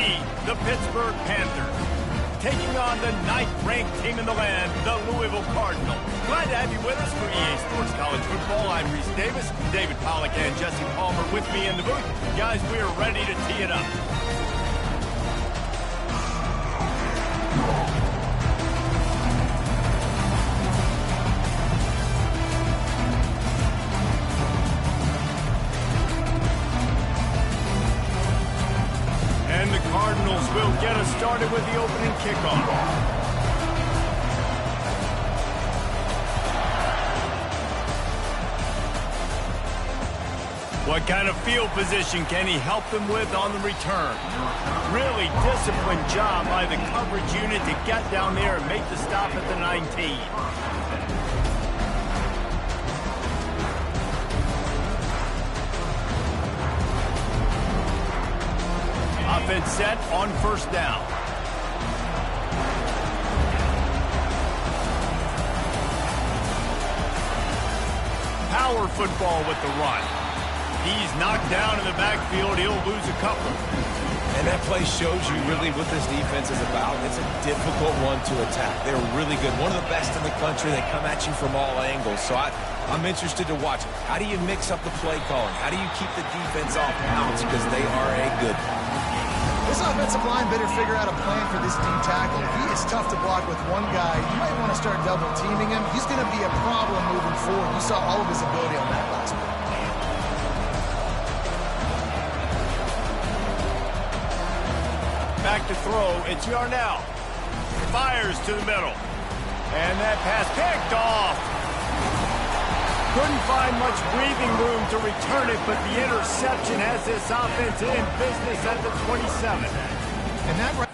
meet the Pittsburgh Panthers, taking on the 9th-ranked team in the land, the Louisville Cardinals. Glad to have you with us for EA Sports College Football. I'm Reese Davis, David Pollack, and Jesse Palmer with me in the booth. Guys, we are ready to tee it up. And the Cardinals will get us started with the opening kickoff. What kind of field position can he help them with on the return? Really disciplined job by the coverage unit to get down there and make the stop at the 19. Offense set on first down. Power football with the run. He's knocked down in the backfield. He'll lose a couple. And that play shows you really what this defense is about. It's a difficult one to attack. They're really good. One of the best in the country. They come at you from all angles. So I'm interested to watch. How do you mix up the play calling? How do you keep the defense off balance? Because they are a good one. This offensive line better figure out a plan for this D tackle. He is tough to block with one guy. You might want to start double teaming him. He's going to be a problem moving forward. You saw all of his ability on that last play. Back to throw, it's Yarnell. Fires to the middle. And that pass picked off. Couldn't find much breathing room to return it, but the interception has this offense in business at the 27. And that right.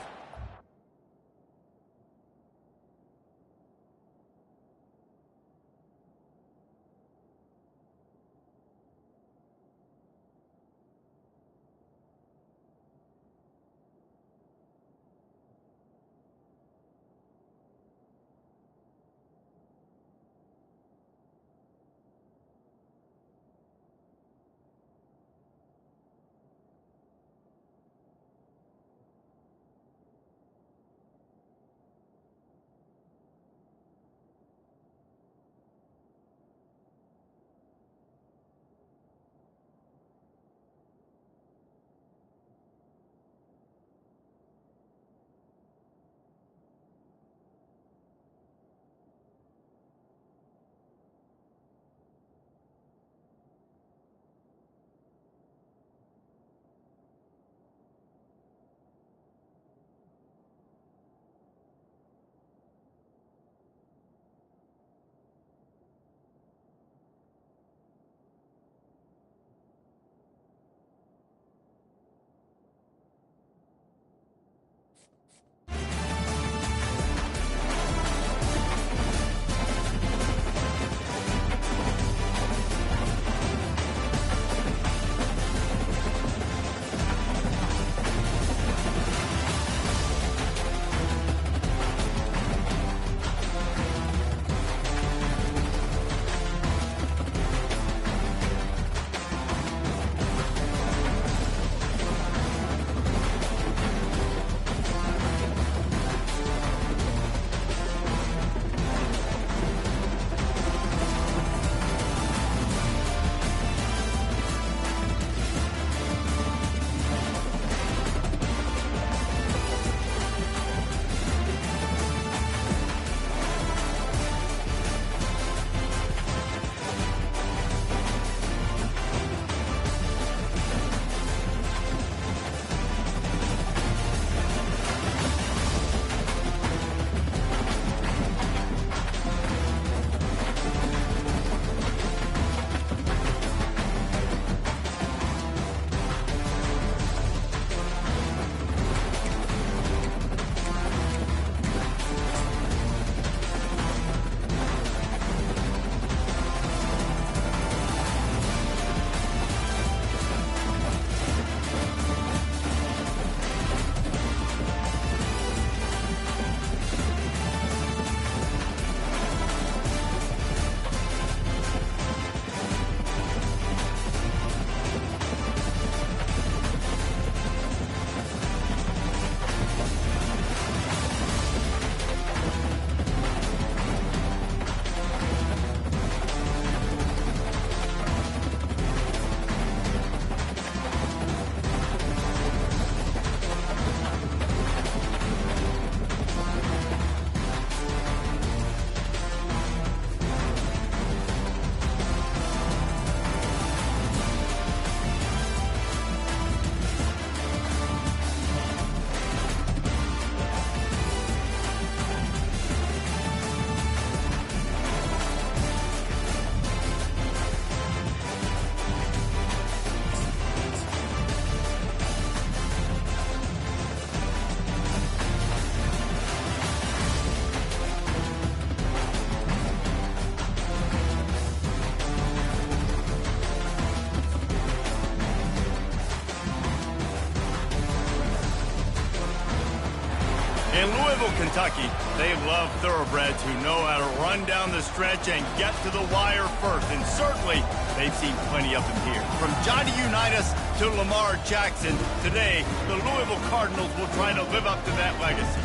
In Louisville, Kentucky, they love thoroughbreds who know how to run down the stretch and get to the wire first. And certainly, they've seen plenty of them here. From Johnny Unitas to Lamar Jackson, today, the Louisville Cardinals will try to live up to that legacy.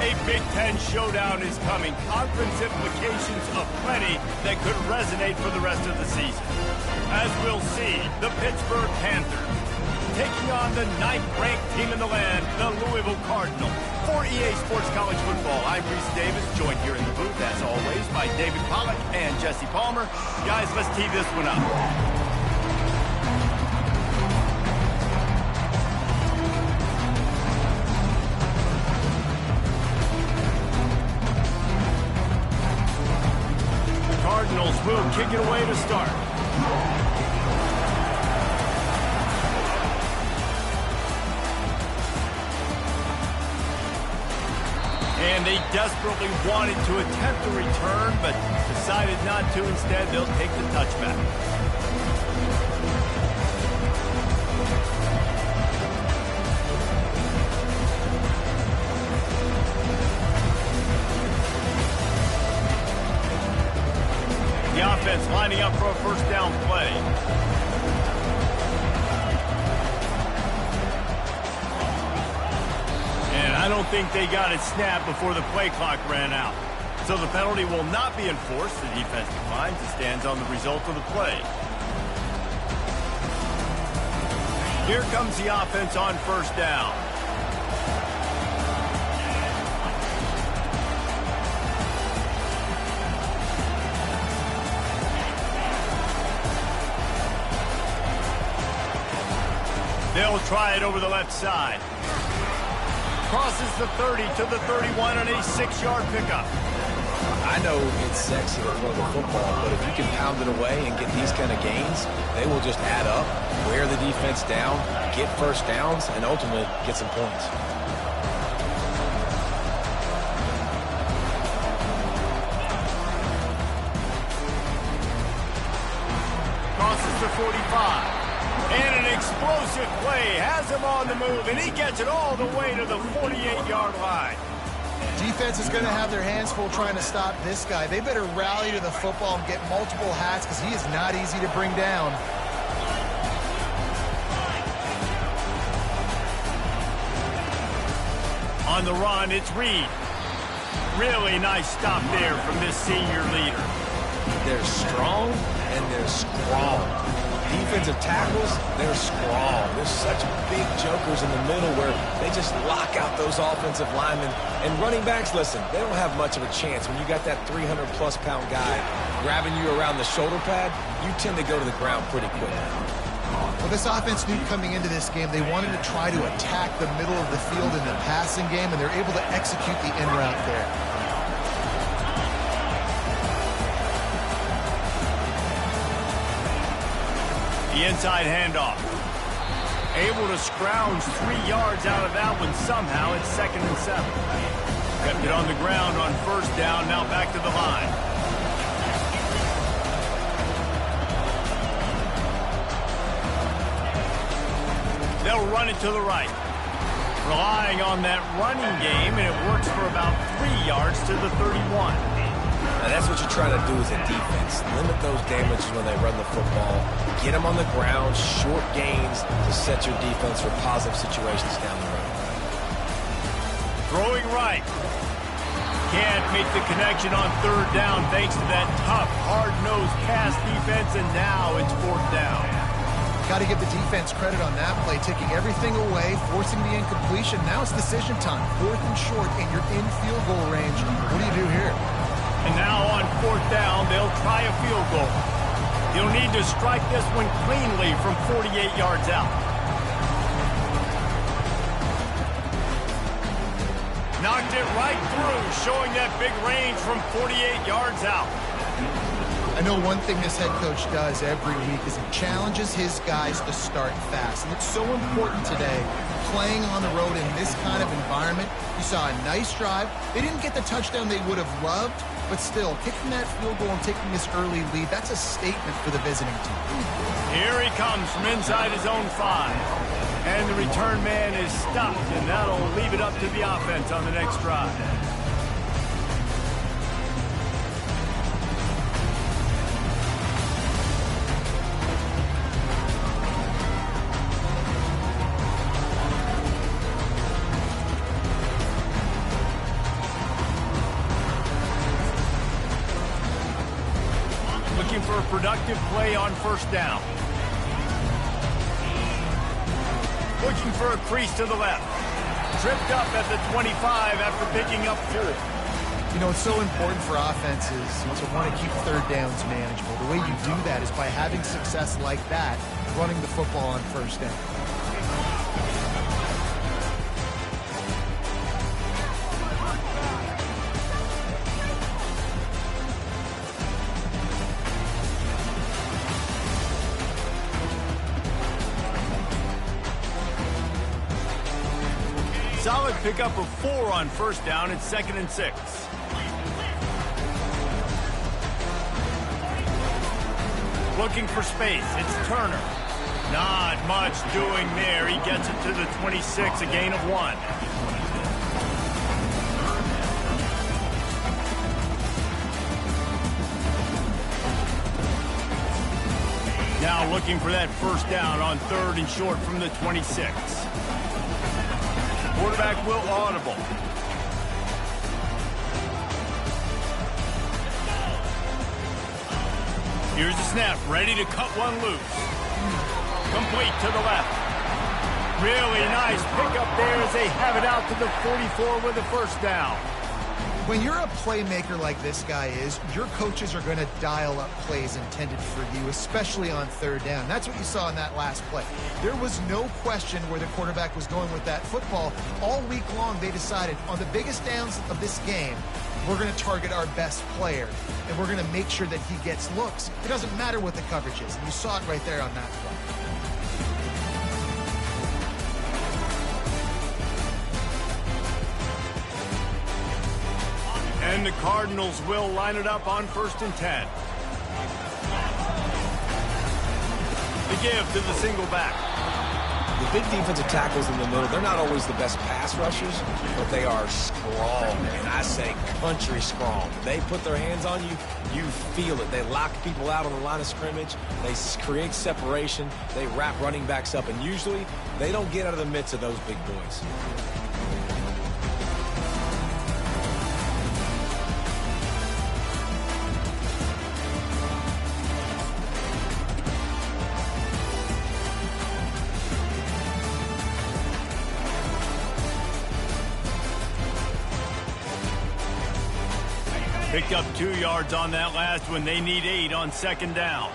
A Big Ten showdown is coming. Conference implications of plenty that could resonate for the rest of the season. As we'll see, the Pittsburgh Panthers taking on the 9th-ranked team in the land, the Louisville Cardinals. For EA Sports College Football, I'm Reese Davis, joined here in the booth, as always, by David Pollack and Jesse Palmer. Guys, let's tee this one up. Cardinals will kick it away to start. And they desperately wanted to attempt a return, but decided not to. Instead, they'll take the touchback. The offense lining up for a first down play. And I don't think they got it snapped before the play clock ran out. So the penalty will not be enforced. The defense declines and stands on the result of the play. Here comes the offense on first down. They'll try it over the left side. Crosses the 30 to the 31 on a 6-yard pickup. I know it's sexy to throw the football, but if you can pound it away and get these kind of gains, they will just add up, wear the defense down, get first downs, and ultimately get some points. Crosses the 45. And an explosive play has him on the move, and he gets it all the way to the 48-yard line. Defense is going to have their hands full trying to stop this guy. They better rally to the football and get multiple hats because he is not easy to bring down. On the run, it's Reed. Really nice stop there from this senior leader. They're strong and they're strong. Defensive tackles, they're strong. There's such big jokers in the middle where they just lock out those offensive linemen. And running backs, listen, they don't have much of a chance. When you got that 300-plus pound guy grabbing you around the shoulder pad, you tend to go to the ground pretty quick. Well, this offense knew coming into this game they wanted to try to attack the middle of the field in the passing game, and they're able to execute the in route there. The inside handoff. Able to scrounge 3 yards out of that one somehow. It's 2nd and 7. Kept it on the ground on first down. Now back to the line. They'll run it to the right. Relying on that running game, and it works for about 3 yards to the 31. And that's what you're trying to do as a defense. Limit those damages when they run the football. Get them on the ground, short gains to set your defense for positive situations down the road. Throwing right. Can't make the connection on third down thanks to that tough, hard-nosed pass defense, and now it's 4th down. Got to give the defense credit on that play, taking everything away, forcing the incompletion. Now it's decision time. 4th and short, and you're in field goal range. What do you do here? And now on 4th down, they'll try a field goal. He'll need to strike this one cleanly from 48 yards out. Knocked it right through, showing that big range from 48 yards out. I know one thing this head coach does every week is he challenges his guys to start fast. And it's so important today, playing on the road in this kind of environment. You saw a nice drive. They didn't get the touchdown they would have loved, but still, kicking that field goal and taking this early lead, that's a statement for the visiting team. Here he comes from inside his own 5. And the return man is stopped, and that'll leave it up to the offense on the next drive. Looking for a productive play on first down. Pushing for a crease to the left. Tripped up at the 25 after picking up 4. You know, it's so important for offenses to want to keep third downs manageable. The way you do that is by having success like that, running the football on first down. Solid pickup of 4 on first down. It's 2nd and 6. Looking for space. It's Turner. Not much doing there. He gets it to the 26, a gain of 1. Now looking for that first down on 3rd and short from the 26. Quarterback will audible. Here's the snap, ready to cut one loose. Complete to the left. Really nice pickup there as they have it out to the 44 with a first down. When you're a playmaker like this guy is, your coaches are going to dial up plays intended for you, especially on third down. That's what you saw in that last play. There was no question where the quarterback was going with that football. All week long, they decided on the biggest downs of this game, we're going to target our best player, and we're going to make sure that he gets looks. It doesn't matter what the coverage is, and you saw it right there on that play. And the Cardinals will line it up on 1st and 10. The give to the single back. The big defensive tackles in the middle, they're not always the best pass rushers, but they are strong, and I say country strong. They put their hands on you, you feel it. They lock people out on the line of scrimmage. They create separation. They wrap running backs up, and usually they don't get out of the midst of those big boys. Picked up 2 yards on that last one. They need 8 on 2nd down.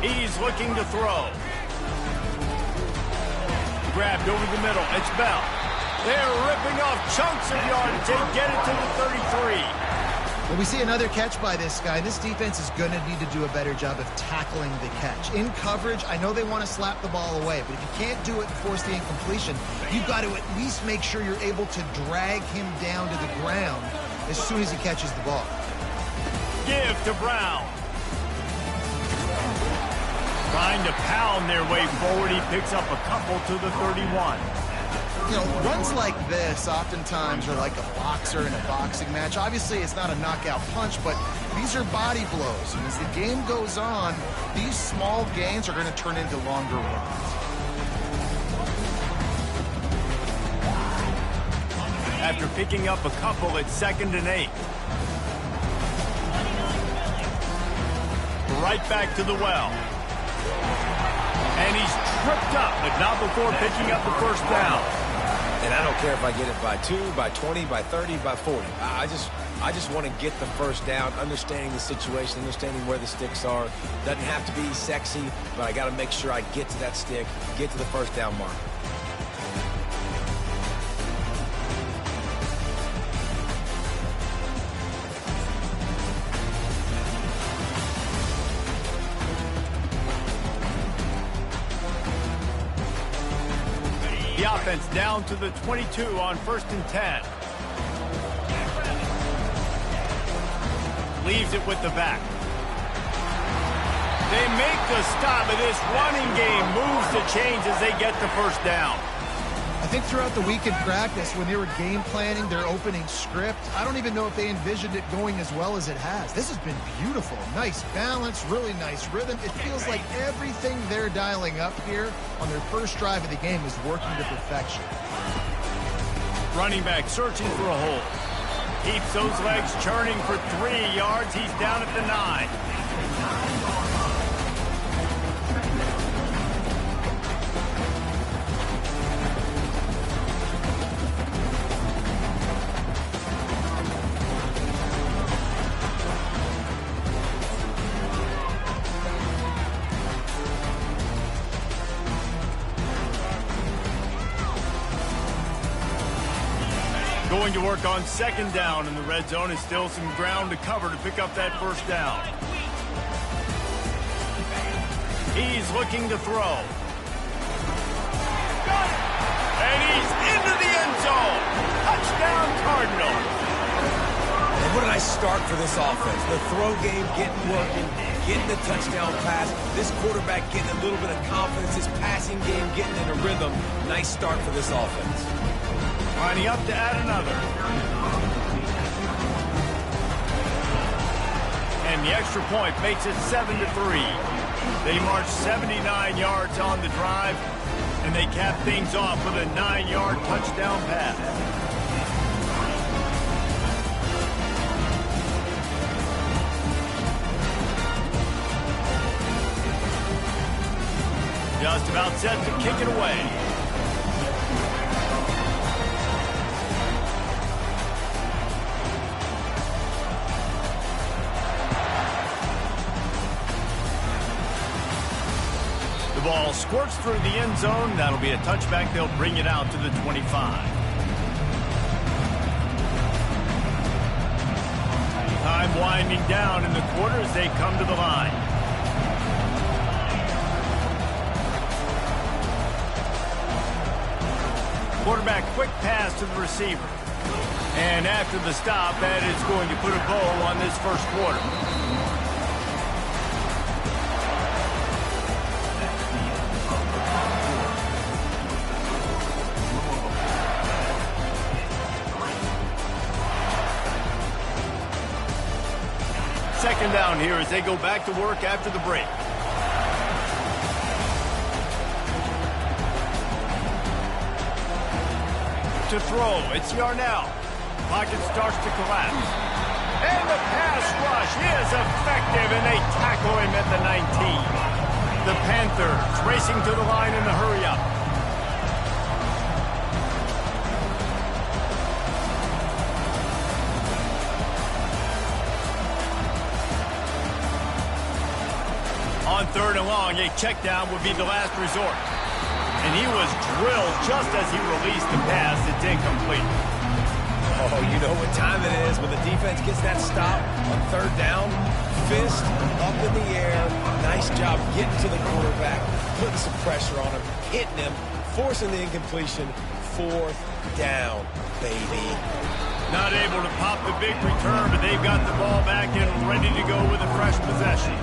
He's looking to throw. Grabbed over the middle. It's Bell. They're ripping off chunks of yardage. They get it to the 33. Well, we see another catch by this guy. This defense is going to need to do a better job of tackling the catch. In coverage, I know they want to slap the ball away, but if you can't do it and force the incompletion, you've got to at least make sure you're able to drag him down to the ground as soon as he catches the ball. Give to Brown. Trying to pound their way forward. He picks up a couple to the 31. You know, runs like this oftentimes are like a boxer in a boxing match. Obviously, it's not a knockout punch, but these are body blows. And as the game goes on, these small gains are going to turn into longer runs. After picking up a couple, it's 2nd and 8. Right back to the well. And he's tripped up, but not before picking up the first down. And I don't care if I get it by 2, by 20, by 30, by 40. I just want to get the first down, understanding the situation, understanding where the sticks are. Doesn't have to be sexy, but I got to make sure I get to that stick, get to the first down mark. The offense down to the 22 on 1st and 10. Leaves it with the back. They make the stop, and this running game moves the chains as they get the first down. I think throughout the week in practice, when they were game planning their opening script, I don't even know if they envisioned it going as well as it has. This has been beautiful. Nice balance, really nice rhythm. It feels like everything they're dialing up here on their first drive of the game is working to perfection. Running back searching for a hole. Keeps those legs churning for 3 yards. He's down at the 9. Going to work on second down in the red zone. Is still some ground to cover to pick up that first down. He's looking to throw. Got it! And he's into the end zone. Touchdown, Cardinal. And what a nice start for this offense. The throw game getting working, getting the touchdown pass. This quarterback getting a little bit of confidence. His passing game getting in a rhythm. Nice start for this offense. Lining up to add another. And the extra point makes it 7-3. They march 79 yards on the drive, and they cap things off with a 9-yard touchdown pass. Just about set to kick it away. The ball squirts through the end zone. That'll be a touchback. They'll bring it out to the 25. Time winding down in the quarter as they come to the line. Quarterback quick pass to the receiver. And after the stop, that is going to put a bow on this first quarter. Second down here as they go back to work after the break. To throw, it's Yarnell. Pocket starts to collapse. And the pass rush is effective, and they tackle him at the 19. The Panthers racing to the line in the hurry-up. On third and long, a check down would be the last resort. And he was drilled just as he released the pass. It's incomplete. Oh, you know what time it is when the defense gets that stop on third down. Fist up in the air. Nice job getting to the quarterback, putting some pressure on him, hitting him, forcing the incompletion. Fourth down, baby. Not able to pop the big return, but they've got the ball back and ready to go with a fresh possession.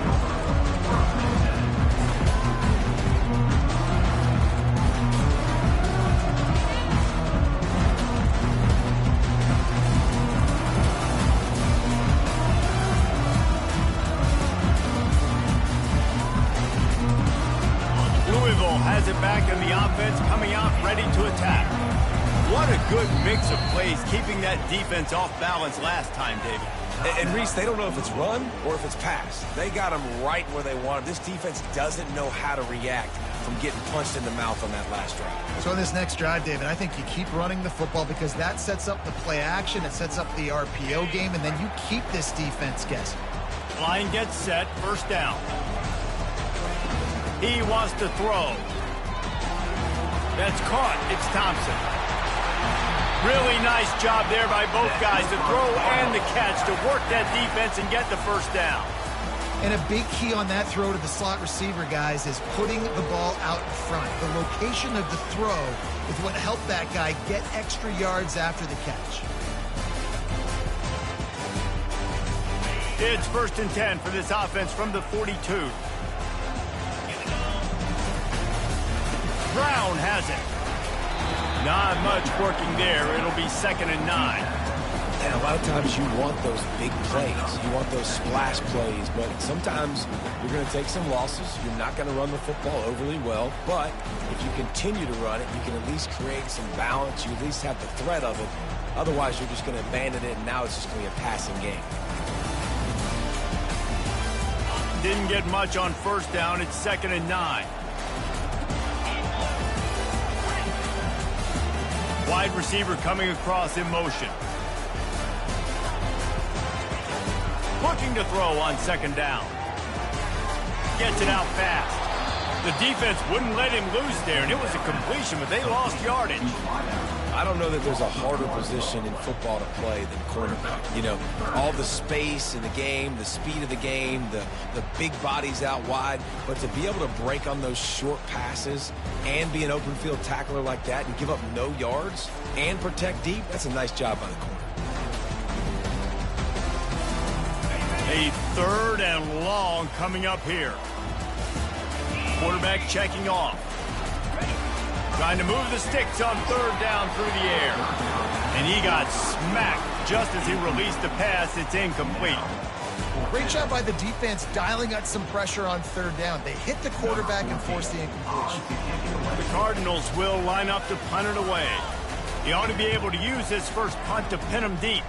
Louisville has it back in the offense, coming out ready to attack. What a good mix of plays, keeping that defense off balance last time, David. And Reese, they don't know if it's run or if it's pass. They got them right where they want them. This defense doesn't know how to react from getting punched in the mouth on that last drive. So on this next drive, David, I think you keep running the football because that sets up the play action, it sets up the RPO game, and then you keep this defense guessing. Line gets set, first down. He wants to throw. That's caught. It's Thompson. Really nice job there by both guys, the throw and the catch, to work that defense and get the first down. And a big key on that throw to the slot receiver, guys, is putting the ball out in front. The location of the throw is what helped that guy get extra yards after the catch. It's 1st and 10 for this offense from the 42. Brown has it. Not much working there. It'll be 2nd and 9. And a lot of times you want those big plays. You want those splash plays, but sometimes you're going to take some losses. You're not going to run the football overly well, but if you continue to run it, you can at least create some balance. You at least have the threat of it. Otherwise, you're just going to abandon it, and now it's just going to be a passing game. Didn't get much on 1st down. It's 2nd and 9. Wide receiver coming across in motion. Looking to throw on 2nd down. Gets it out fast. The defense wouldn't let him loose there, and it was a completion, but they lost yardage. I don't know that there's a harder position in football to play than quarterback. You know, all the space in the game, the speed of the game, the big bodies out wide. But to be able to break on those short passes and be an open field tackler like that and give up no yards and protect deep, that's a nice job by the corner. A 3rd and long coming up here. Quarterback checking off. Trying to move the sticks on 3rd down through the air. And he got smacked just as he released the pass. It's incomplete. Great job by the defense dialing up some pressure on 3rd down. They hit the quarterback and forced the incompletion. The Cardinals will line up to punt it away. He ought to be able to use his first punt to pin him deep.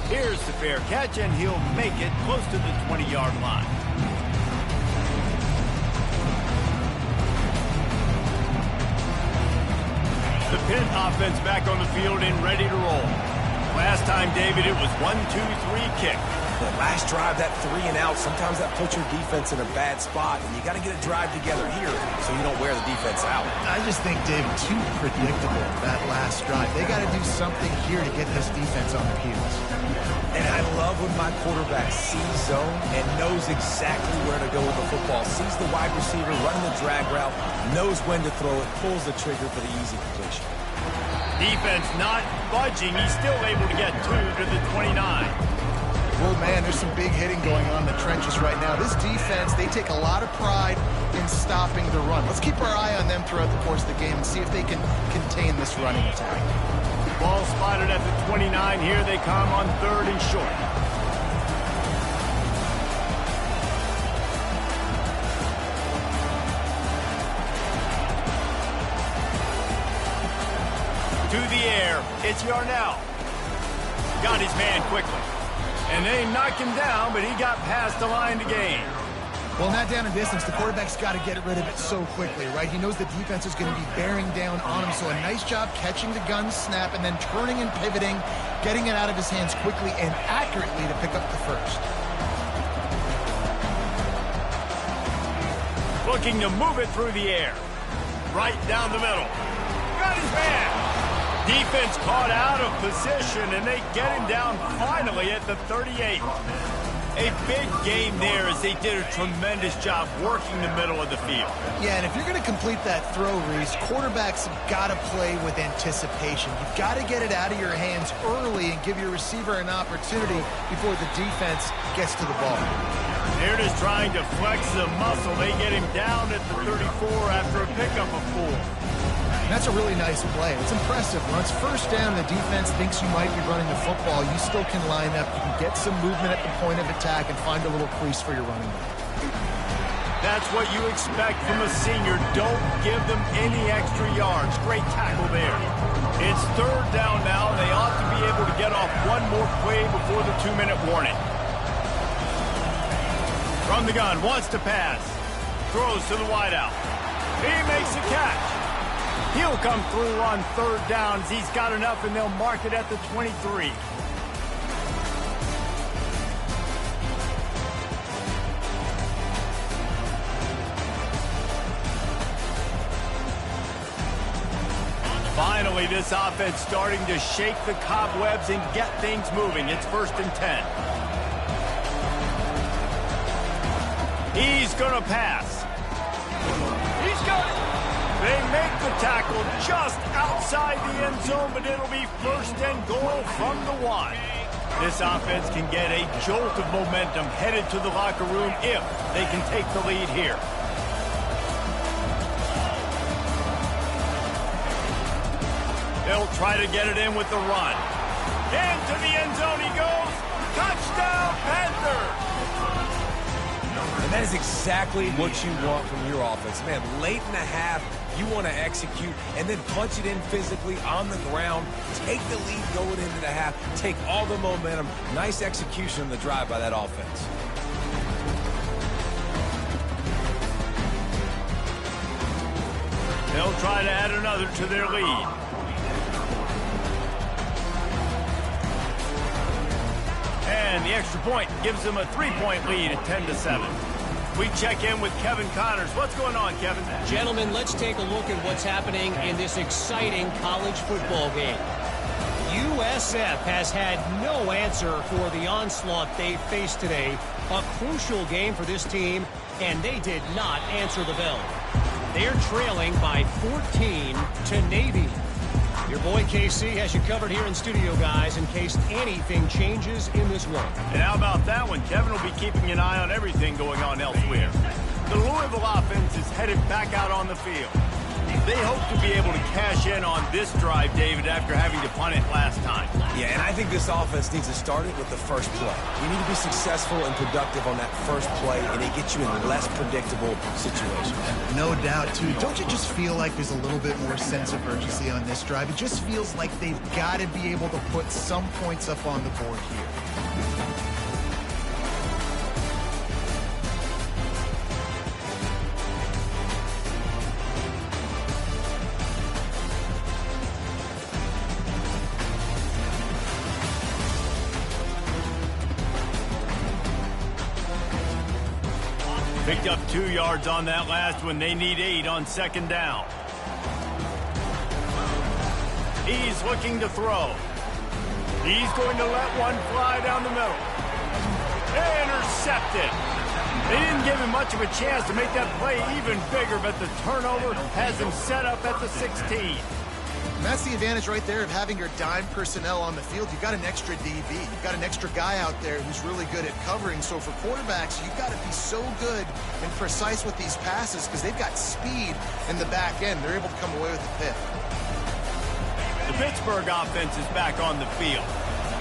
Here's the fair catch, and he'll make it close to the 20-yard line. The Pitt offense back on the field and ready to roll. Last time, David, it was 1-2-3 kick. The last drive, that 3 and out, sometimes that puts your defense in a bad spot, and you got to get a drive together here so you don't wear the defense out. I just think, David, too predictable, that last drive. They got to do something here to get this defense on their heels. And I love when my quarterback sees zone and knows exactly where to go with the football, sees the wide receiver running the drag route, knows when to throw it, pulls the trigger for the easy completion. Defense not budging. He's still able to get 2 to the 29. Well, man, there's some big hitting going on in the trenches right now. This defense, they take a lot of pride in stopping the run. Let's keep our eye on them throughout the course of the game and see if they can contain this running attack. Ball spotted at the 29. Here they come on 3rd and short. To the air. It's Yarnell. Got his man quickly. And they knocked him down, but he got past the line to gain. Well, not down in distance. The quarterback's got to get rid of it so quickly, right? He knows the defense is going to be bearing down on him, so a nice job catching the gun snap and then turning and pivoting, getting it out of his hands quickly and accurately to pick up the first. Looking to move it through the air. Right down the middle. Got his man. Defense caught out of position, and they get him down finally at the 38. A big game there as they did a tremendous job working the middle of the field. Yeah, and if you're going to complete that throw, Reese, quarterbacks have got to play with anticipation. You've got to get it out of your hands early and give your receiver an opportunity before the defense gets to the ball. They're just trying to flex the muscle. They get him down at the 34 after a pickup of 4. That's a really nice play. It's impressive. When it's 1st down, the defense thinks you might be running the football. You still can line up. You can get some movement at the point of attack and find a little crease for your running back. That's what you expect from a senior. Don't give them any extra yards. Great tackle there. It's 3rd down now. They ought to be able to get off one more play before the 2-minute warning. From the gun, wants to pass. Throws to the wideout. He makes a catch. He'll come through on 3rd downs. He's got enough, and they'll mark it at the 23. Finally, this offense starting to shake the cobwebs and get things moving. It's 1st and 10. He's going to pass. He's got it. They make the tackle just outside the end zone, but it'll be 1st and goal from the 1. This offense can get a jolt of momentum headed to the locker room if they can take the lead here. They'll try to get it in with the run. Into the end zone he goes. Touchdown, Panthers! And that is exactly what you want from your offense. Man, late in the half, you want to execute and then punch it in physically on the ground. Take the lead going into the half. Take all the momentum. Nice execution on the drive by that offense. They'll try to add another to their lead. And the extra point gives them a 3-point lead at 10-7. We check in with Kevin Connors. What's going on, Kevin? Gentlemen, let's take a look at what's happening in this exciting college football game. USF has had no answer for the onslaught they faced today. A crucial game for this team, and they did not answer the bell. They're trailing by 14 to Navy. Your boy KC has you covered here in studio, guys, in case anything changes in this one. And how about that one? Kevin will be keeping an eye on everything going on elsewhere. The Louisville offense is headed back out on the field. They hope to be able to cash in on this drive, David, after having to punt it last time. Yeah, and I think this offense needs to start it with the first play. You need to be successful and productive on that first play, and it gets you in less predictable situations. No doubt, too. Don't you just feel like there's a little bit more sense of urgency on this drive? It just feels like they've got to be able to put some points up on the board here. Picked up 2 yards on that last one. They need 8 on second down. He's looking to throw. He's going to let one fly down the middle. Intercepted. They didn't give him much of a chance to make that play even bigger, but the turnover has him set up at the 16. And that's the advantage right there of having your dime personnel on the field. You've got an extra DB. You've got an extra guy out there who's really good at covering. So for quarterbacks, you've got to be so good and precise with these passes because they've got speed in the back end. They're able to come away with the pick. The Pittsburgh offense is back on the field.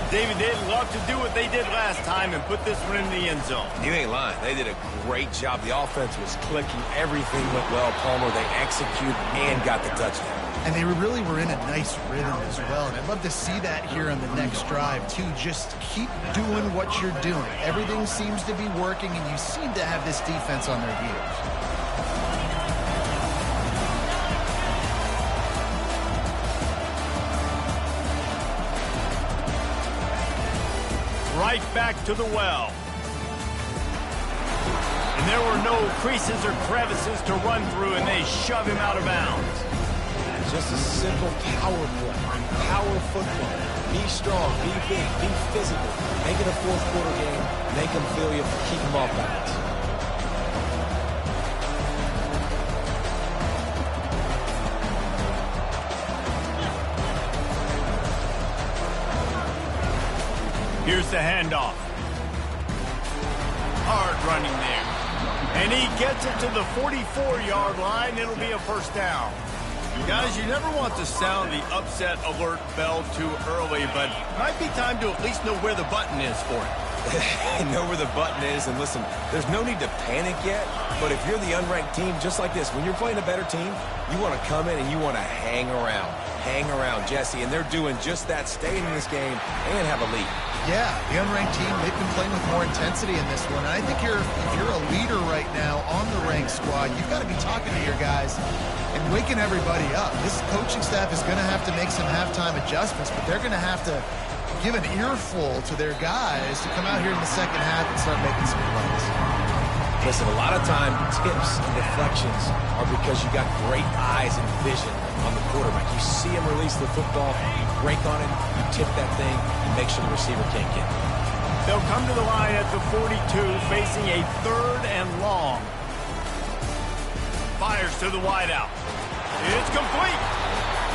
David, they'd love to do what they did last time and put this one in the end zone. You ain't lying. They did a great job. The offense was clicking. Everything went well, Palmer. They executed and got the touchdown. And they really were in a nice rhythm as well. And I'd love to see that here on the next drive, too. Just keep doing what you're doing. Everything seems to be working, and you seem to have this defense on their heels. Right back to the well. And there were no creases or crevices to run through, and they shove him out of bounds. Just a simple power play, power football. Be strong, be big, be physical. Make it a fourth quarter game. Make them feel you, keep them off balance. Here's the handoff. Hard running there. And he gets it to the 44-yard line. It'll be a first down. Guys, you never want to sound the upset alert bell too early, but it might be time to at least know where the button is for it. Know where the button is, and listen, there's no need to panic yet, but if you're the unranked team, just like this, when you're playing a better team, you want to come in and you want to hang around. Hang around, Jesse, and they're doing just that, staying in this game and have a lead. Yeah, the unranked team, they've been playing with more intensity in this one. And I think if you're a leader right now on the ranked squad, you've got to be talking to your guys and waking everybody up. This coaching staff is going to have to make some halftime adjustments, but they're going to have to give an earful to their guys to come out here in the second half and start making some plays. Listen, a lot of time, tips and deflections are because you got great eyes and vision on the quarterback. You see him release the football, you break on it, you tip that thing, you make sure the receiver can't get it. They'll come to the line at the 42, facing a 3rd and long. Fires to the wideout. It's complete.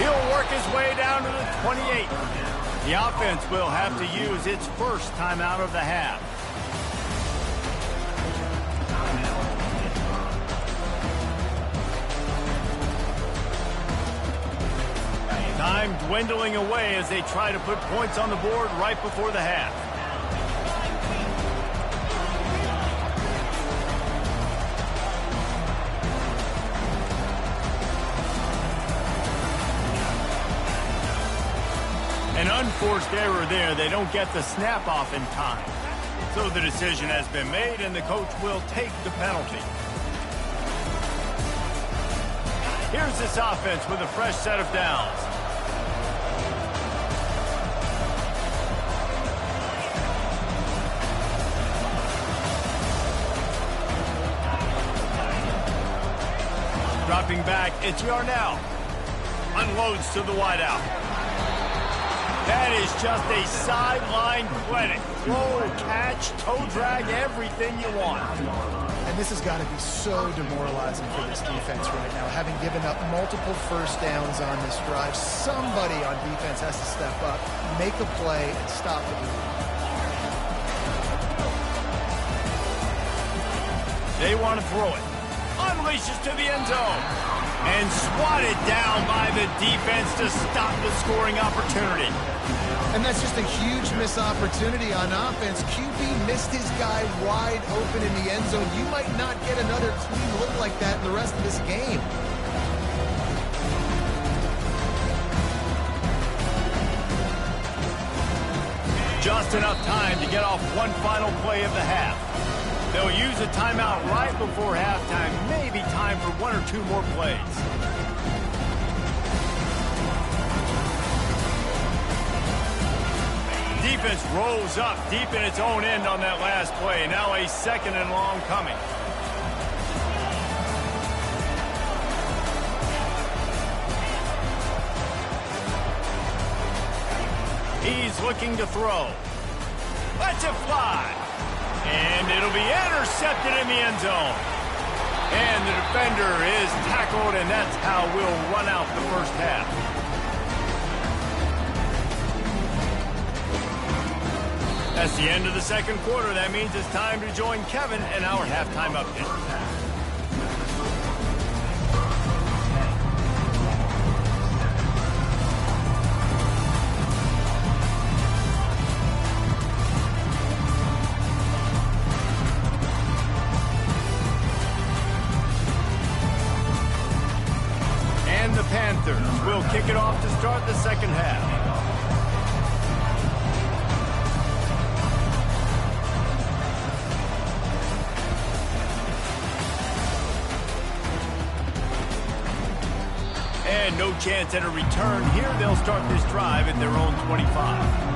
He'll work his way down to the 28. The offense will have to use its first timeout of the half. Time Time dwindling away as they try to put points on the board right before the half. An unforced error there. They don't get the snap off in time. So the decision has been made, and the coach will take the penalty. Here's this offense with a fresh set of downs. Dropping back, it's Yarnell. Unloads to the wideout. That is just a sideline clinic. Throw, catch, toe drag, everything you want. And this has got to be so demoralizing for this defense right now. Having given up multiple first downs on this drive, somebody on defense has to step up, make a play, and stop the bleeding. They want to throw it. Unleashes to the end zone. And swatted down by the defense to stop the scoring opportunity. And that's just a huge missed opportunity on offense. QB missed his guy wide open in the end zone. You might not get another clean look like that in the rest of this game. Just enough time to get off one final play of the half. They'll use a timeout right before halftime. Maybe time for one or two more plays. Defense rolls up deep in its own end on that last play. Now a second and long coming. He's looking to throw. Lets it fly. And it'll be intercepted in the end zone. And the defender is tackled, and that's how we'll run out the first half. That's the end of the second quarter. That means it's time to join Kevin in our halftime update. The Panthers will kick it off to start the second half. And no chance at a return here. They'll start this drive at their own 25.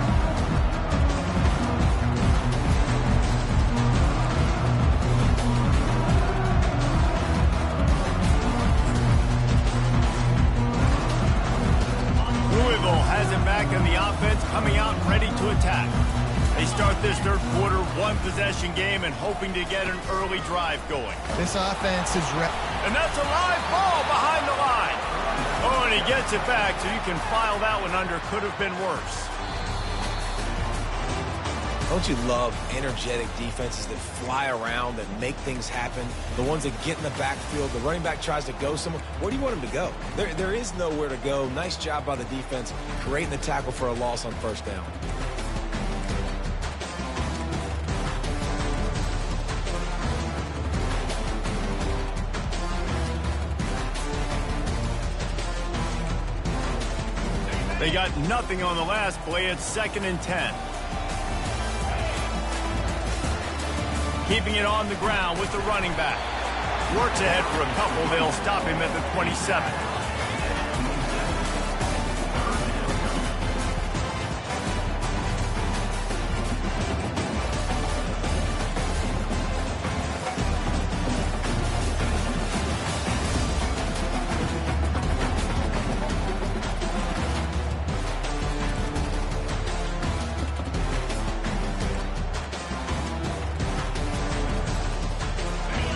Has him back in the offense, coming out ready to attack. They start this third quarter, one possession game, and hoping to get an early drive going. This offense is and that's a live ball behind the line. Oh, and he gets it back, so you can file that one under. Could have been worse. Don't you love energetic defenses that fly around, that make things happen? The ones that get in the backfield, the running back tries to go somewhere. Where do you want him to go? There is nowhere to go. Nice job by the defense, creating the tackle for a loss on first down. They got nothing on the last play. It's 2nd and 10. Keeping it on the ground with the running back. Works ahead for a couple. They'll stop him at the 27.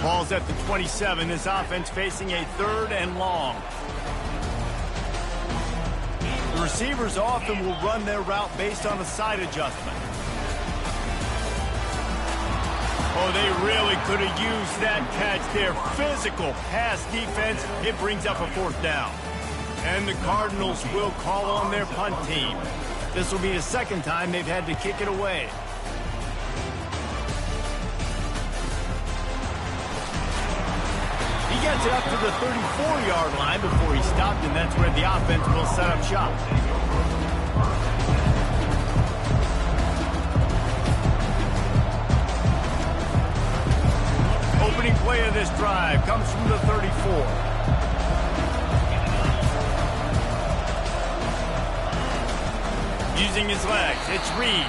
Ball's at the 27. This offense facing a 3rd and long. The receivers often will run their route based on a side adjustment. Oh, they really could have used that catch there. Physical pass defense. It brings up a 4th down. And the Cardinals will call on their punt team. This will be the second time they've had to kick it away. He gets it up to the 34-yard line before he stopped, and that's where the offense will set up shop. Opening play of this drive comes from the 34. Using his legs, it's Reed.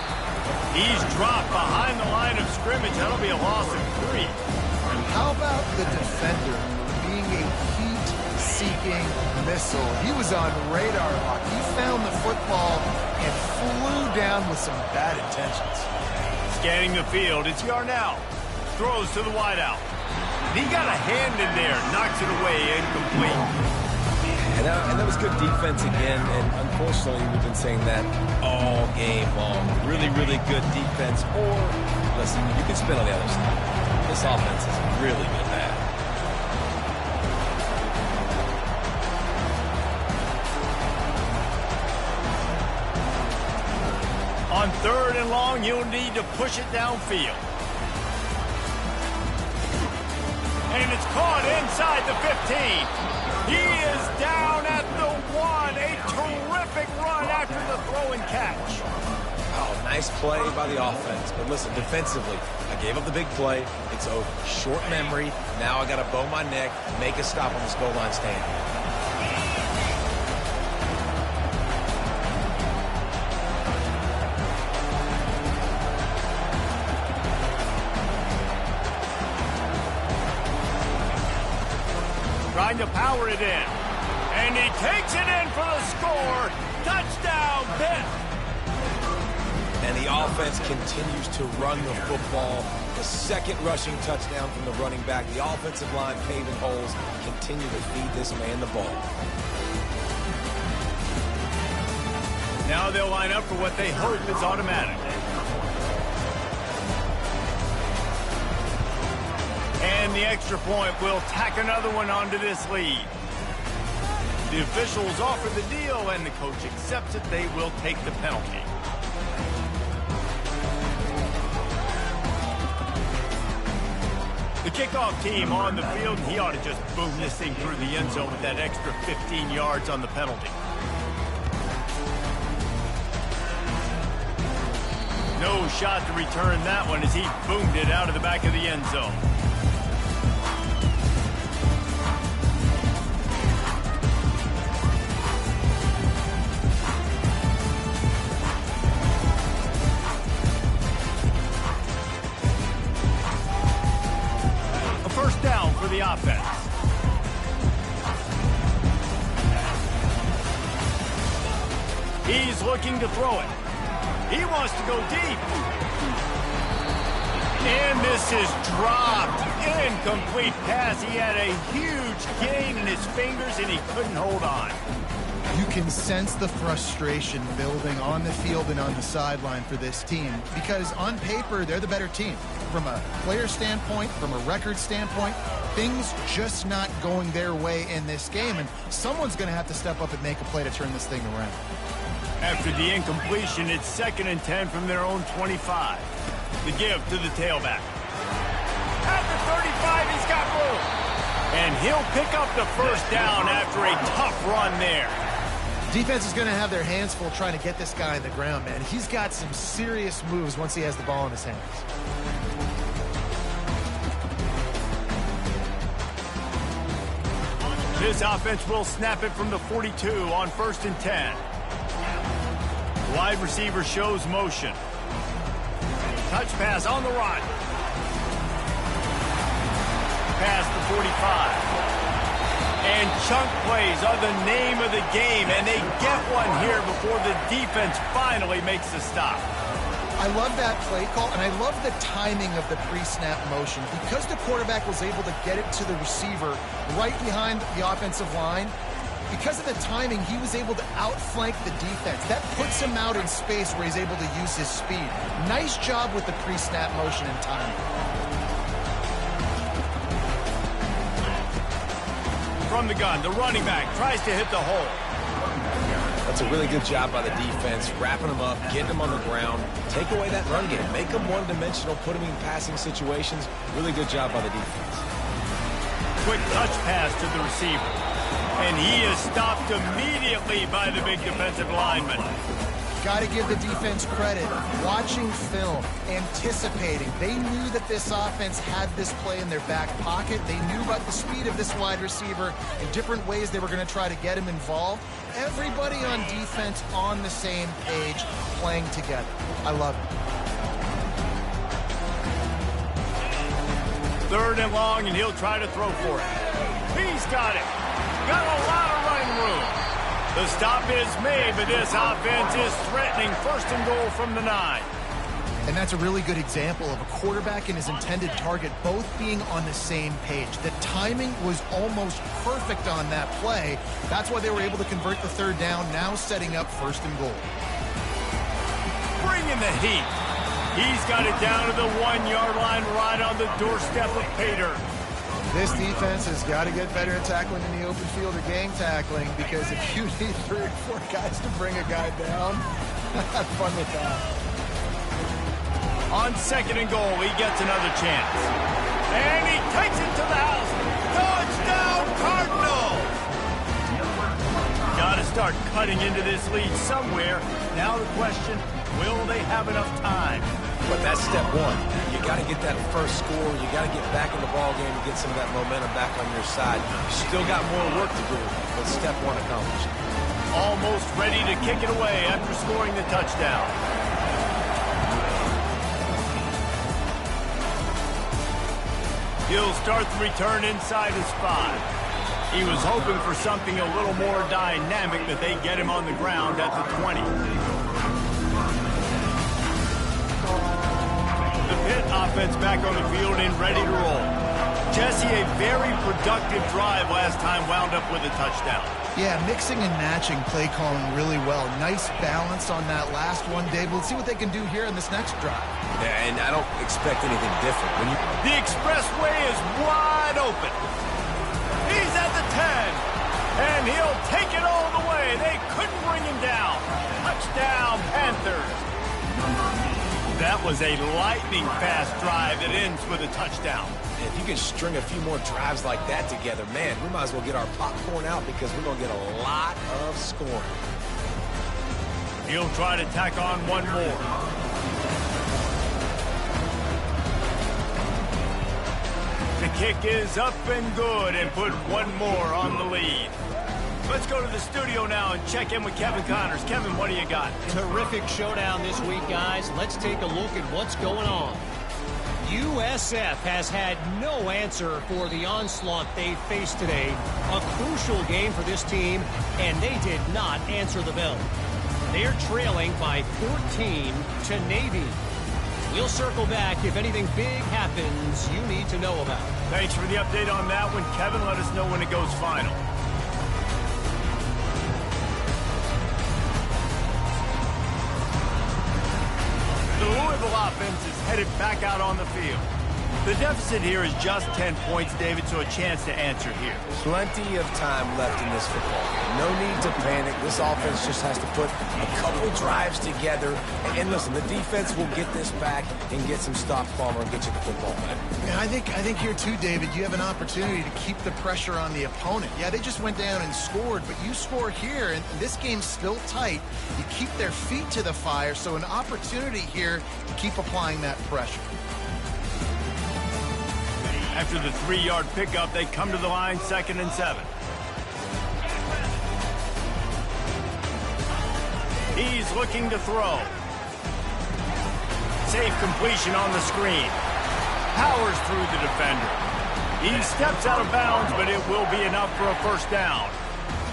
He's dropped behind the line of scrimmage. That'll be a loss of 3. And how about the defender being a heat-seeking missile? He was on radar lock. He found the football and flew down with some bad intentions. Scanning the field, it's Yarnell. Throws to the wideout. He got a hand in there, knocks it away, incomplete. And that was good defense again, and unfortunately we've been saying that all game long. Really, really good defense, or, listen, you can spin on the other side. This offense has really been bad. On 3rd and long, you'll need to push it downfield. And it's caught inside the 15. He is down at the 1. A terrific run after the throw and catch. Oh, nice play by the offense. But listen, defensively, I gave up the big play. It's over. Short memory. Now I got to bow my neck, make a stop on this goal line stand. Trying to power it in. And he takes it in for the score. Touchdown, Pitt. And the offense continues to run the football. The second rushing touchdown from the running back. The offensive line paving holes. Continue to feed this man the ball. Now they'll line up for what they hope is automatic. And the extra point will tack another one onto this lead. The officials offer the deal, and the coach accepts it. They will take the penalty. The kickoff team on the field, he ought to just boom this thing through the end zone with that extra 15 yards on the penalty. No shot to return that one as he boomed it out of the back of the end zone. First down for the offense. He's looking to throw it. He wants to go deep. And this is dropped. Incomplete pass. He had a huge gain in his fingers, and he couldn't hold on. You can sense the frustration building on the field and on the sideline for this team because on paper, they're the better team. From a player standpoint, from a record standpoint, things just not going their way in this game, and someone's going to have to step up and make a play to turn this thing around. After the incompletion, it's 2nd and 10 from their own 25. The give to the tailback. At the 35, he's got room. And he'll pick up the first down after a tough run there. Defense is going to have their hands full trying to get this guy on the ground, man. He's got some serious moves once he has the ball in his hands. This offense will snap it from the 42 on 1st and 10. Wide receiver shows motion. Touch pass on the run. Past the 45. And chunk plays are the name of the game, and they get one here before the defense finally makes the stop. I love that play call, and I love the timing of the pre-snap motion. Because the quarterback was able to get it to the receiver right behind the offensive line, because of the timing, he was able to outflank the defense. That puts him out in space where he's able to use his speed. Nice job with the pre-snap motion and timing. from the gun. The running back tries to hit the hole. That's a really good job by the defense, wrapping them up, getting them on the ground, take away that run game, make them one-dimensional, put them in passing situations. Really good job by the defense. Quick touch pass to the receiver. And he is stopped immediately by the big defensive lineman. Got to give the defense credit. Watching film, anticipating. They knew that this offense had this play in their back pocket. They knew about the speed of this wide receiver and different ways they were going to try to get him involved. Everybody on defense on the same page, playing together. I love it. 3rd and long, and he'll try to throw for it. He's got it. Got a lot of running room. The stop is made, but this offense is threatening 1st and goal from the 9. And that's a really good example of a quarterback and his intended target both being on the same page. The timing was almost perfect on that play. That's why they were able to convert the 3rd down, now setting up 1st and goal. Bringing the heat. He's got it down to the 1-yard line right on the doorstep of Pitt. This defense has got to get better at tackling in the open field or gang tackling, because if you need 3 or 4 guys to bring a guy down, have fun with that. On 2nd and goal, he gets another chance. And he takes it to the house. Touchdown, Cardinals! Got to start cutting into this lead somewhere. Now the question, will they have enough time? But that's step 1. You got to get that first score. You got to get back in the ball game and get some of that momentum back on your side. Still got more work to do, but step 1 accomplished. Almost ready to kick it away after scoring the touchdown. He'll start the return inside his 5. He was hoping for something a little more dynamic, that they get him on the ground at the 20. The Pitt offense back on the field and ready to roll. Jesse, a very productive drive last time, wound up with a touchdown. Yeah, mixing and matching play calling really well. Nice balance on that last one, Dave. Let's see what they can do here in this next drive. Yeah, and I don't expect anything different. The expressway is wide open. He's at the 10, and he'll take it all the way. They couldn't bring him down. Touchdown, Panthers. That was a lightning-fast drive that ends with a touchdown. If you can string a few more drives like that together, man, we might as well get our popcorn out, because we're going to get a lot of scoring. He'll try to tack on one more. The kick is up and good, and put one more on the lead. Let's go to the studio now and check in with Kevin Connors. Kevin, what do you got? Terrific showdown this week, guys. Let's take a look at what's going on. USF has had no answer for the onslaught they faced today. A crucial game for this team, and they did not answer the bell. They're trailing by 14 to Navy. We'll circle back if anything big happens you need to know about. Thanks for the update on that one, Kevin. Let us know when it goes final. The Louisville offense is headed back out on the field. The deficit here is just 10 points, David, so a chance to answer here. Plenty of time left in this football game. No need to panic. This offense just has to put a couple drives together. And listen, the defense will get this back and get some stops, Palmer, and get you the football back. Yeah, I think here too, David, you have an opportunity to keep the pressure on the opponent. Yeah, they just went down and scored, but you score here, and this game's still tight. You keep their feet to the fire, so an opportunity here to keep applying that pressure. After the 3-yard pickup, they come to the line, 2nd and 7. He's looking to throw. Safe completion on the screen. Powers through the defender. He steps out of bounds, but it will be enough for a 1st down.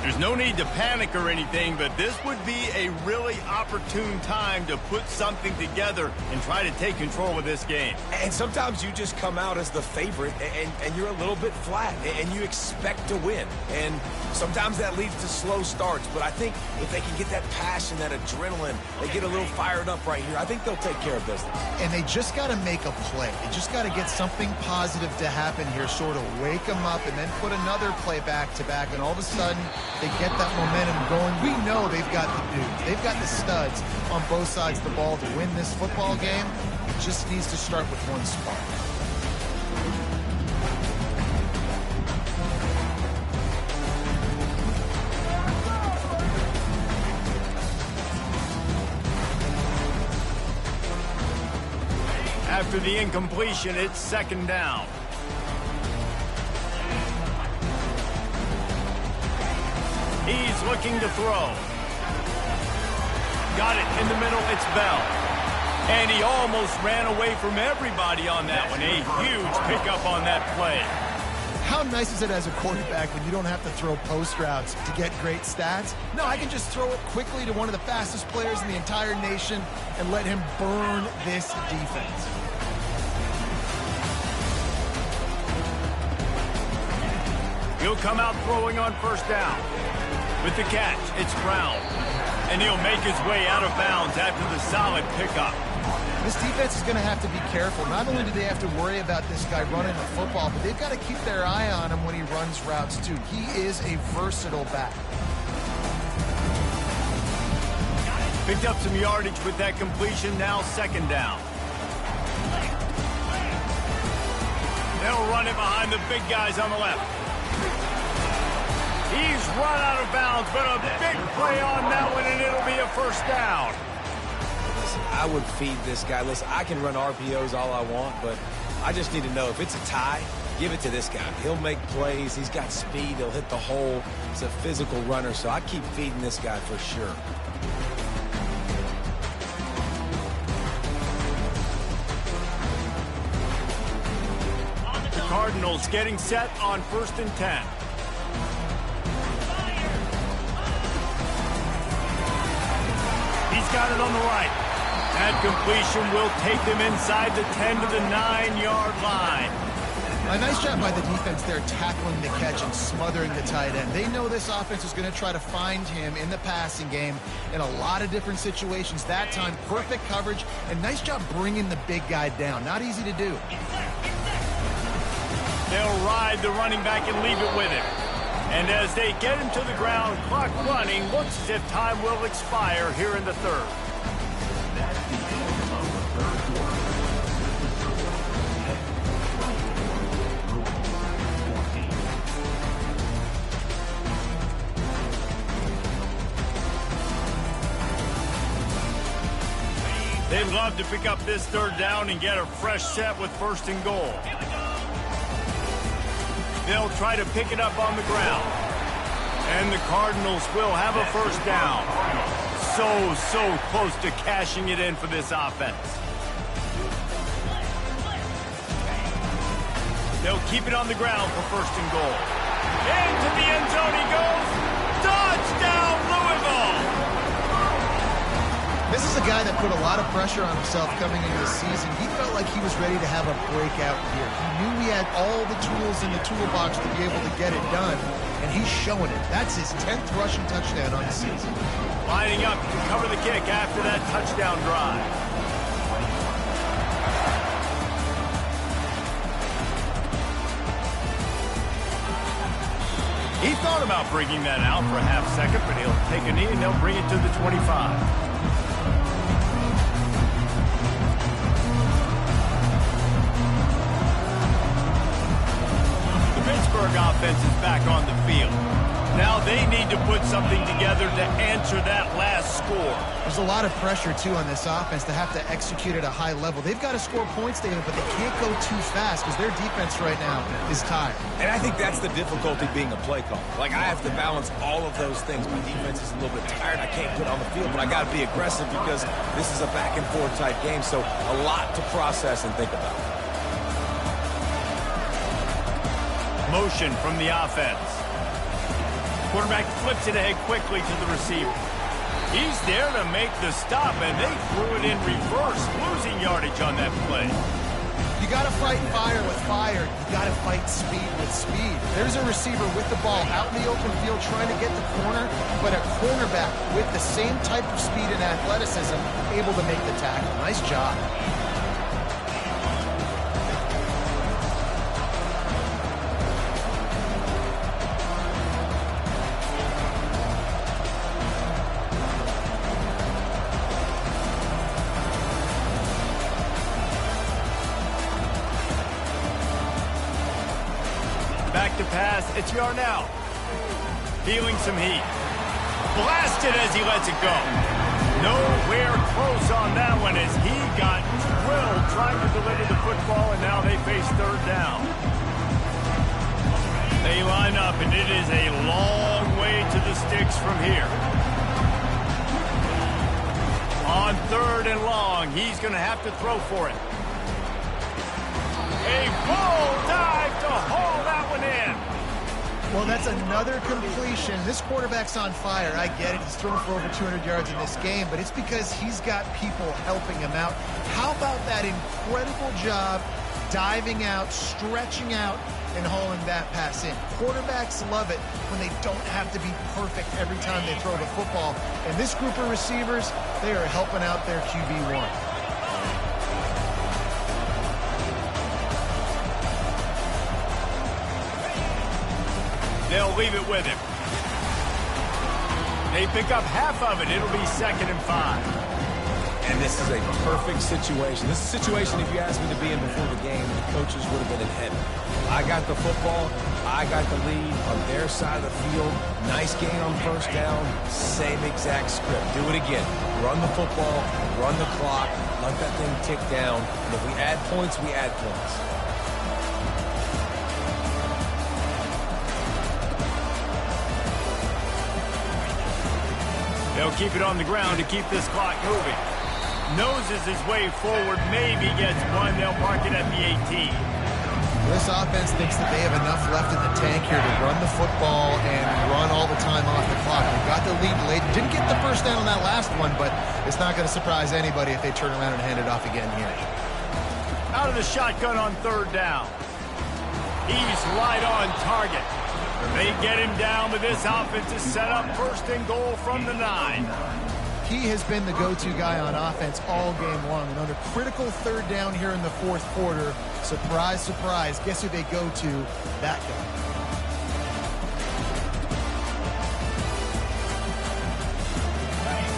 There's no need to panic or anything, but this would be a really opportune time to put something together and try to take control of this game. And sometimes you just come out as the favorite, and you're a little bit flat, and you expect to win. And sometimes that leads to slow starts, but I think if they can get that passion, that adrenaline, they get a little fired up right here, I think they'll take care of business. And they just got to make a play. They just got to get something positive to happen here, sort of wake them up, and then put another play back-to-back, and all of a sudden they get that momentum going. We know they've got the dudes. They've got the studs on both sides of the ball to win this football game. It just needs to start with one spark. After the incompletion, it's second down. He's looking to throw. Got it in the middle, it's Bell. And he almost ran away from everybody on that one. A huge pickup on that play. How nice is it as a quarterback when you don't have to throw post routes to get great stats? No, I can just throw it quickly to one of the fastest players in the entire nation and let him burn this defense. He'll come out throwing on first down. With the catch, it's Brown. And he'll make his way out of bounds after the solid pickup. This defense is going to have to be careful. Not only do they have to worry about this guy running the football, but they've got to keep their eye on him when he runs routes too. He is a versatile back. Picked up some yardage with that completion, now second down. They'll run it behind the big guys on the left. He's run out of bounds, but a big play on that one, and it'll be a first down. Listen, I would feed this guy. Listen, I can run RPOs all I want, but I just need to know if it's a tie, give it to this guy. He'll make plays. He's got speed. He'll hit the hole. He's a physical runner, so I keep feeding this guy for sure. The Cardinals getting set on 1st and 10. He's got it on the right. That completion will take them inside the 10 to the 9-yard line. A nice job by the defense there tackling the catch and smothering the tight end. They know this offense is going to try to find him in the passing game in a lot of different situations. That time, perfect coverage, and nice job bringing the big guy down. Not easy to do. They'll ride the running back and leave it with him. And as they get him to the ground, clock running, looks as if time will expire here in the third. They'd love to pick up this third down and get a fresh set with 1st and goal. They'll try to pick it up on the ground. And the Cardinals will have a first down. So close to cashing it in for this offense. They'll keep it on the ground for 1st and goal. Into the end zone he goes. Touchdown, Louisville! This is a guy that put a lot of pressure on himself coming into the season. He felt like he was ready to have a breakout year. He knew he had all the tools in the toolbox to be able to get it done, and he's showing it. That's his 10th rushing touchdown on the season. Lining up to cover the kick after that touchdown drive. He thought about bringing that out for a half second, but he'll take a knee and they'll bring it to the 25. Pittsburgh offense is back on the field. Now they need to put something together to answer that last score. There's a lot of pressure, too, on this offense to have to execute at a high level. They've got to score points, David, but they can't go too fast because their defense right now is tired. And I think that's the difficulty being a play caller. Like, I have to balance all of those things. My defense is a little bit tired. I can't put on the field, but I got to be aggressive because this is a back-and-forth type game, so a lot to process and think about. Motion from the offense. Quarterback flips it ahead quickly to the receiver. He's there to make the stop, and they threw it in reverse, losing yardage on that play. You got to fight fire with fire. You got to fight speed with speed. There's a receiver with the ball out in the open field trying to get the corner, but a cornerback with the same type of speed and athleticism able to make the tackle. Nice job. Back to pass, it's Yarnell. Feeling some heat. Blasted as he lets it go. Nowhere close on that one as he got drilled trying to deliver the football, and now they face third down. They line up, and it is a long way to the sticks from here. On third and long, he's going to have to throw for it. A full dive to haul that one in. Well, that's another completion. This quarterback's on fire. I get it. He's thrown for over 200 yards in this game, but it's because he's got people helping him out. How about that incredible job diving out, stretching out, and hauling that pass in? Quarterbacks love it when they don't have to be perfect every time they throw the football. And this group of receivers, they are helping out their QB1. They'll leave it with him. They pick up half of it. It'll be 2nd and 5. And this is a perfect situation. This is a situation, if you asked me to be in before the game, the coaches would have been in heaven. I got the football. I got the lead on their side of the field. Nice gain on first down. Same exact script. Do it again. Run the football. Run the clock. Let that thing tick down. And if we add points, we add points. They'll keep it on the ground to keep this clock moving. Noses his way forward, maybe gets one. They'll mark it at the 18. This offense thinks that they have enough left in the tank here to run the football and run all the time off the clock. They got the lead late. Didn't get the first down on that last one, but it's not going to surprise anybody if they turn around and hand it off again here. Out of the shotgun on third down. He's right on target. They get him down, but this offense is set up 1st and goal from the 9. He has been the go-to guy on offense all game long. And on a critical third down here in the 4th quarter, surprise, surprise, guess who they go to? That guy.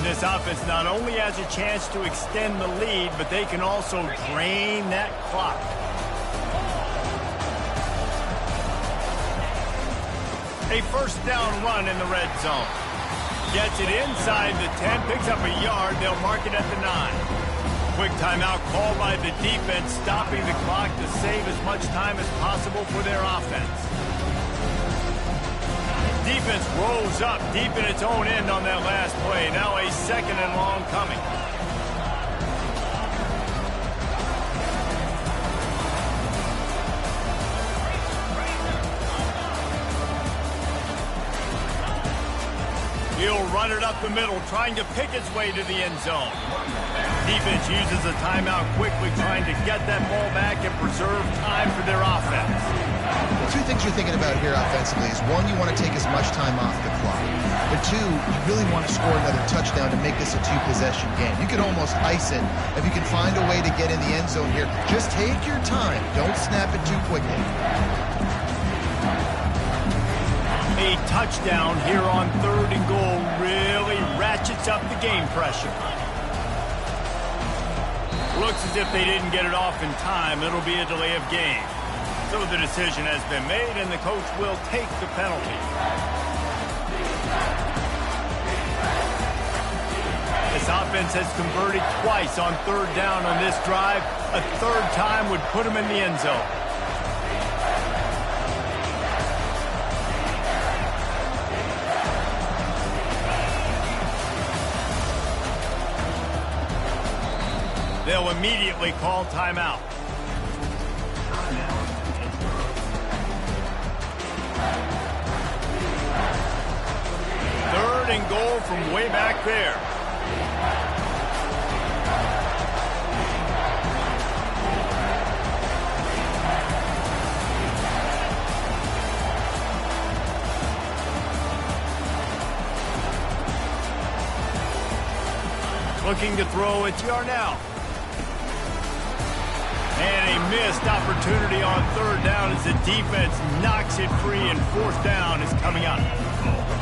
This offense not only has a chance to extend the lead, but they can also drain that clock. A 1st down run in the red zone. Gets it inside the 10, picks up a yard. They'll mark it at the 9. Quick timeout called by the defense, stopping the clock to save as much time as possible for their offense. Defense rolls up deep in its own end on that last play. Now a 2nd and long coming. He'll run it up the middle, trying to pick his way to the end zone. Defense uses a timeout quickly, trying to get that ball back and preserve time for their offense. The two things you're thinking about here offensively is, one, you want to take as much time off the clock. But two, you really want to score another touchdown to make this a 2-possession game. You could almost ice it if you can find a way to get in the end zone here. Just take your time. Don't snap it too quickly. A touchdown here on 3rd and goal really ratchets up the game pressure. Looks as if they didn't get it off in time. It'll be a delay of game. So the decision has been made, and the coach will take the penalty. This offense has converted twice on 3rd down on this drive. A 3rd time would put them in the end zone. They'll immediately call timeout. goal from way back there. Looking to throw, it's Yarnell. And a missed opportunity on third down as the defense knocks it free, and fourth down is coming up.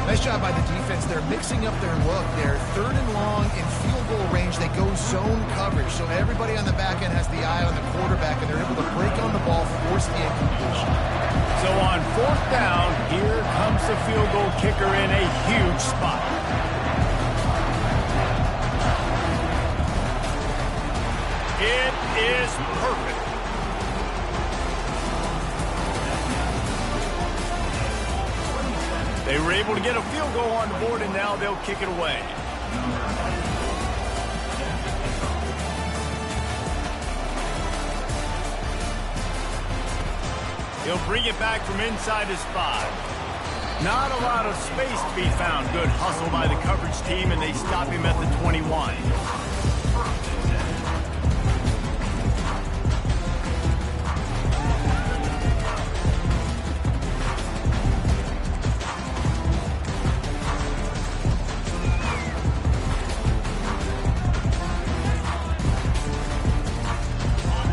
Nice job by the defense. They're mixing up their look. They're third and long in field goal range. They go zone coverage, so everybody on the back end has the eye on the quarterback, and they're able to break on the ball, force the incompletion. So on fourth down, here comes the field goal kicker in a huge spot. It is perfect. They were able to get a field goal on the board, and now they'll kick it away. He'll bring it back from inside his 5. Not a lot of space to be found. Good hustle by the coverage team, and they stop him at the 21.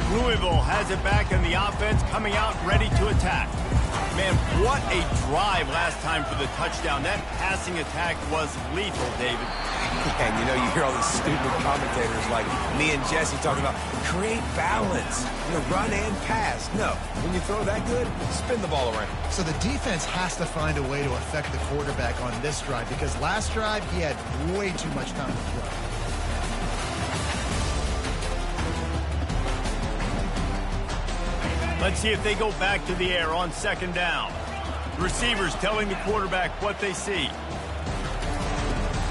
Louisville has it back, and the offense coming out ready to attack. Man, what a drive last time for the touchdown. That passing attack was lethal, David. And you know, you hear all these stupid commentators like me and Jesse talking about create balance, run and pass. No, when you throw that good, spin the ball around. So the defense has to find a way to affect the quarterback on this drive, because last drive he had way too much time to throw. Let's see if they go back to the air on second down. The receivers telling the quarterback what they see.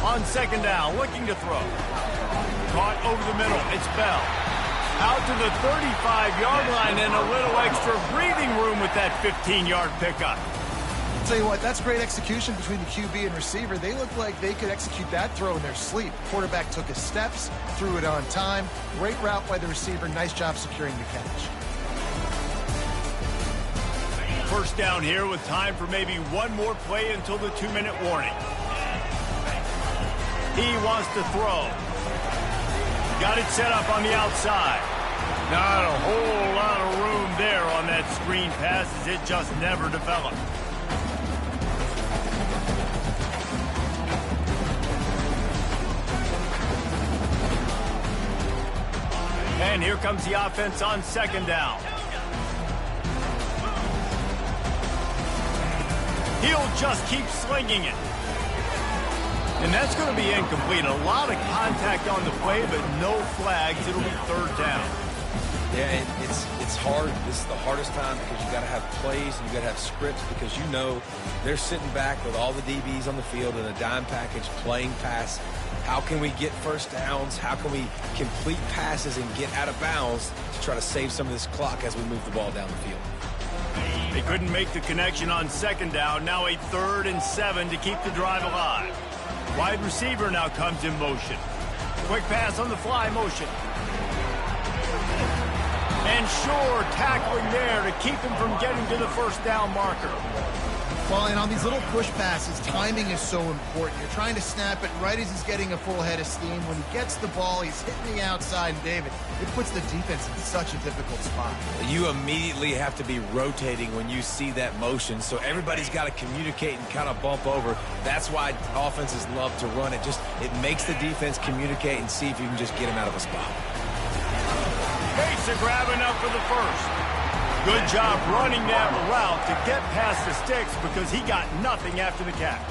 On second down, looking to throw. Caught over the middle. It's Bell. Out to the 35-yard line, and a little extra breathing room with that 15-yard pickup. I'll tell you what, that's great execution between the QB and receiver. They look like they could execute that throw in their sleep. Quarterback took his steps, threw it on time. Great route by the receiver. Nice job securing the catch. First down here with time for maybe one more play until the 2-minute warning. He wants to throw. Got it set up on the outside. Not a whole lot of room there on that screen pass, as it just never developed. And here comes the offense on second down. He'll just keep slinging it. And that's going to be incomplete. A lot of contact on the play, but no flags. It'll be third down. Yeah, it's hard. This is the hardest time, because you got to have plays and you got to have scripts, because you know they're sitting back with all the DBs on the field in a dime package playing pass. How can we get first downs? How can we complete passes and get out of bounds to try to save some of this clock as we move the ball down the field? They couldn't make the connection on second down. Now a 3rd and 7 to keep the drive alive. Wide receiver now comes in motion. Quick pass on the fly motion. And sure, tackling there to keep him from getting to the first down marker. Well, and on these little push passes, timing is so important. You're trying to snap it right as he's getting a full head of steam. When he gets the ball, he's hitting the outside, and David, it puts the defense in such a difficult spot. You immediately have to be rotating when you see that motion, so everybody's got to communicate and kind of bump over. That's why offenses love to run it. It makes the defense communicate and see if you can just get him out of a spot. Mesa grabbing up for the first. Good job running that route to get past the sticks, because he got nothing after the catch.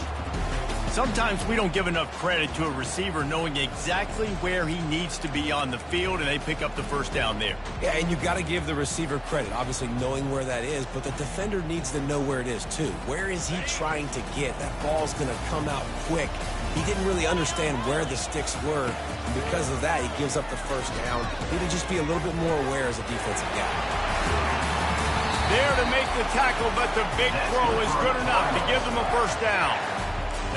Sometimes we don't give enough credit to a receiver knowing exactly where he needs to be on the field, and they pick up the first down there. Yeah, and you've got to give the receiver credit, obviously knowing where that is, but the defender needs to know where it is too. Where is he trying to get? That ball's going to come out quick. He didn't really understand where the sticks were, and because of that, he gives up the first down. He need to just be a little bit more aware as a defensive guy. There to make the tackle, but the big throw is good enough to give them a first down.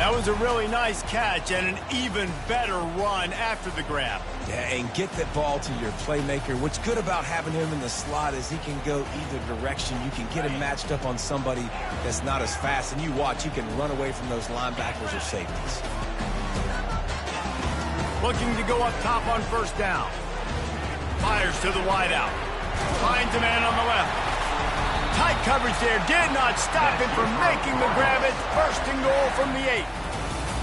That was a really nice catch and an even better run after the grab. Yeah, and get that ball to your playmaker. What's good about having him in the slot is he can go either direction. You can get him matched up on somebody that's not as fast, and you watch, you can run away from those linebackers or safeties. Looking to go up top on first down. Fires to the wideout. Finds a man on the left. Tight coverage there. Did not stop him from making the grab. It's first and goal from the 8.